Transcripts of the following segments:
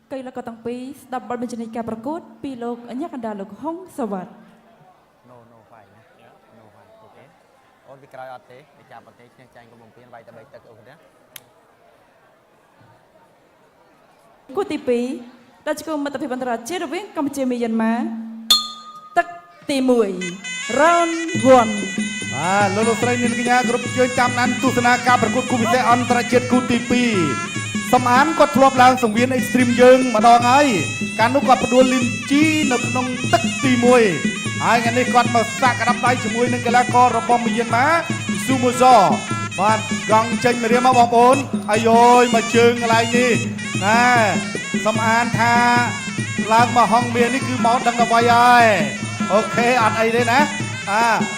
cây là có tăng phí đập bật bên trên này cảประกวดปีโลกอันนี้กันดาลกห้องสวัสดิ์ no phải no phải ok ôn bị cài ọt thế để chạm ọt thế nên tranh của bông phiên vay ta bay tật ok đấy គូទី2ដែលជាមិត្តភាពអន្តរជាតិរវាងកម្ពុជាមីយ៉ាន់ម៉ាទឹកទី1 round 1លោកស្រីនាងកញ្ញាគ្រប់យើងចាំដានទស្សនាការប្រកួតគូពិសេសអន្តរជាតិគូទី2សំអានគាត់ធ្លាប់ឡើងសង្វៀន Extreme យើងម្ដងហើយកាលនោះគាត់ផ្ដួលលីនជីនៅក្នុងទឹកទី1ហើយថ្ងៃនេះគាត់មកសាកក្តាប់ដៃជាមួយនឹងកីឡាកររបស់មីយ៉ាន់ម៉ាស៊ូម៉ូហ្សបាទកង់ចេញមករៀបមកបងប្អូនអាយយមកជើងកន្លែងនេះណាសំអានថាឡើងមកហងមាននេះគឺមកដឹងដល់ໄວហើយអូខេអត់អីទេណា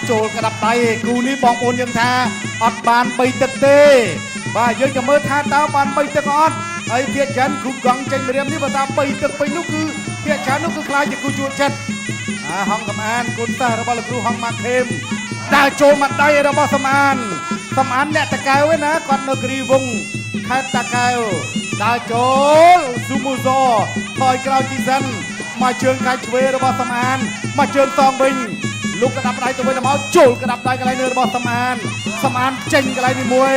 ចូលក្តាប់ដៃគូនេះបងប្អូនយើងថាអត់បាន3ទឹកទេបាទយើងจะមើលថាតើបាន3ទឹកអត់ហើយភាគច្រើនគ្រូកង់ចេញមករៀបនេះបើថា3ទឹកពេញនោះគឺភាគច្រើននោះគឺខ្លាចជាគូជួចិត្តហងសំអានគុណសិស្សរបស់លោកគ្រូហងម៉ាខេមដើរចូលមកដៃរបស់សំអានអ្នកតកែវឯណាគាត់នៅគ្រីវងខេត្តតាកែវដើរចូលស៊ូមូហ្សថយក្រោយទីសិនមកជើងខាច់ឆ្វេងរបស់សំអានមកជើងតងវិញលោកក្តាប់ដៃទៅវិញទៅមកចូលក្តាប់ដៃកន្លែងនេះរបស់សំអានចេញកន្លែងនេះមួយ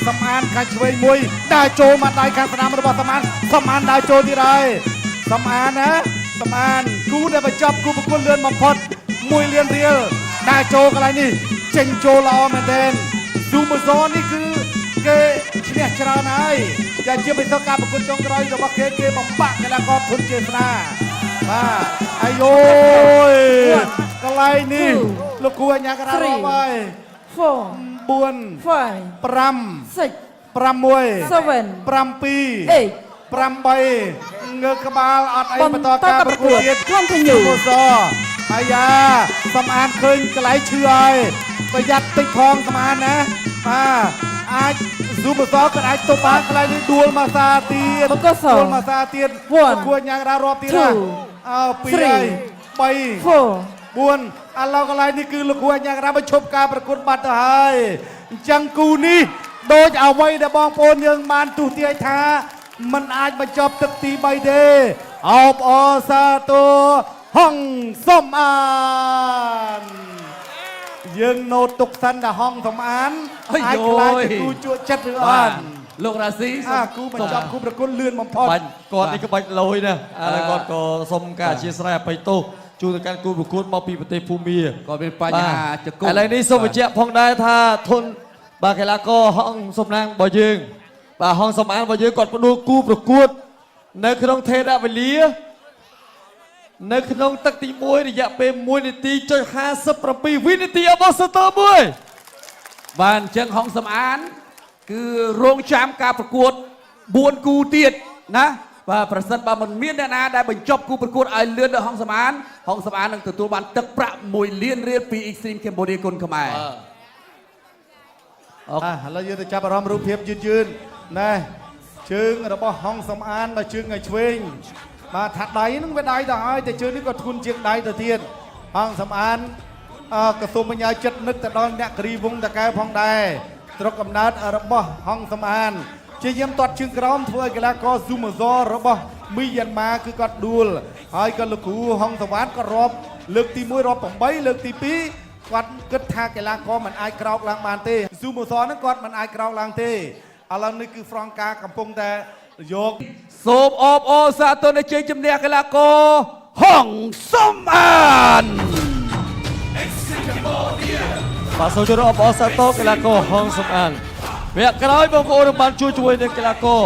សំអានខាច់ឆ្វេងមួយដើរចូលមកដៃខាងស្ដាំរបស់សំអានដើរចូលទៀតហើយសំអានណាសំអានគូដែលបញ្ចប់គូប្រកួតលឿនបំផុត1លានរៀលដើរចូលកន្លែងនេះចេញចូលល្អមែនទែនស៊ូម៉ូហ្សនេះគឺគេឈ្នះច្រើនហើយតែជាបេតុការប្រកួតចុងក្រោយរបស់គេបំបាក់កីឡាករធនជាស្នាបាទអាយយកន្លែងនេះលោកគូអញ្ញាការ៉ារ៉ហើយ 4 4 5 5 6 6 7 7 8 8ងើក្បាលអត់អីបន្តការប្រកួតទៀតស៊ូម៉ូហ្សអាយ៉ាសំអានឃើញកន្លែងឈឺហើយប្រយ័ត្នតិចផងសំអានណាអាចស៊ូម៉ូហ្សក៏អាចទប់បានកន្លែងនេះដួលមកសាទៀតគួរញ៉ាំងរ៉ារាប់ទៀតណា2ហើយ3 4ឥឡូវកន្លែងនេះគឺលោកគួរញ៉ាំងរ៉ាបញ្ឈប់ការប្រកួតបាត់ទៅហើយអញ្ចឹងគូនេះដូចអ្វីដែលបងប្អូនយើងបានទស្សន៍ទាយថាมันអាចបញ្ចប់ទឹកទី3ទេអបអរសាទរហងសំអានយើងណូតទុកសិនតែហងសំអានអាចខ្លាចជាគូជក់ចិត្តឬអត់លោករ៉ាស៊ីគូបញ្ចប់គូប្រកួតលឿនបំផុតគាត់នេះក្បាច់លយណាហើយគាត់ក៏សុំការអធិស្ឋានអភ័យទោសជួយទៅកាន់គូប្រកួតមកពីប្រទេសភូមាក៏មានបញ្ហាចង្កូតឥឡូវនេះសូមបញ្ជាក់ផងដែរថាធនបាទកីឡាករហងសំណាងរបស់យើងបាទហងសំអានរបស់យើងគាត់ផ្ដួលគូប្រកួតនៅក្នុងថេរវេលានៅក្នុងទឹកទី1រយៈពេល1នាទី57វិនាទីអបអរសាទរមួយបាទអញ្ចឹងហងសំអានគឺរងចាំការប្រកួត4គូទៀតណាបាទប្រសិនបើមិនមានអ្នកណាដែលបញ្ចប់គូប្រកួតឲ្យលឿនដល់ហងសំអាននឹងទទួលបានទឹកប្រាក់1លានរៀលពី Extreme Cambodia គុណខ្មែរឥឡូវយើងទៅចាប់អារម្មណ៍រូបភាពយឺនណាជើងរបស់ហងសំអានដល់ជើងឲ្យឆ្វេងបាទថាដៃហ្នឹងវាដៃទៅហើយតែជើងនេះក៏ធ្ងន់ជាងដៃទៅទៀតហងសំអានក៏សូមបញ្ញាចិត្តនឹកទៅដល់អ្នកគ្រីវងតកែផងដែរស្រុកកំណើតរបស់ហងសំអានជាយាមទាត់ជើងក្រោមធ្វើឲ្យកីឡាករស៊ូម៉ូហ្សរបស់មីយ៉ាន់ម៉ាគឺគាត់ដួលហើយក៏លោកគ្រូហងសំអានក៏រាប់លើកទី1រាប់8លើកទី2គាត់គិតថាកីឡាករមិនអាចក្រោកឡើងបានទេស៊ូម៉ូហ្សហ្នឹងគាត់មិនអាចក្រោកឡើងទេឥឡូវនេះគឺហ្វ្រង់កាកំពុងតែយកសូមអបអរសាទរដល់ជ័យជំនះកីឡាករហងសំអានបាទសូមជម្រាបអបអរសាទរកីឡាករហងសំអានវគ្គក្រោយបងប្អូនបានជួយនឹងកីឡាករ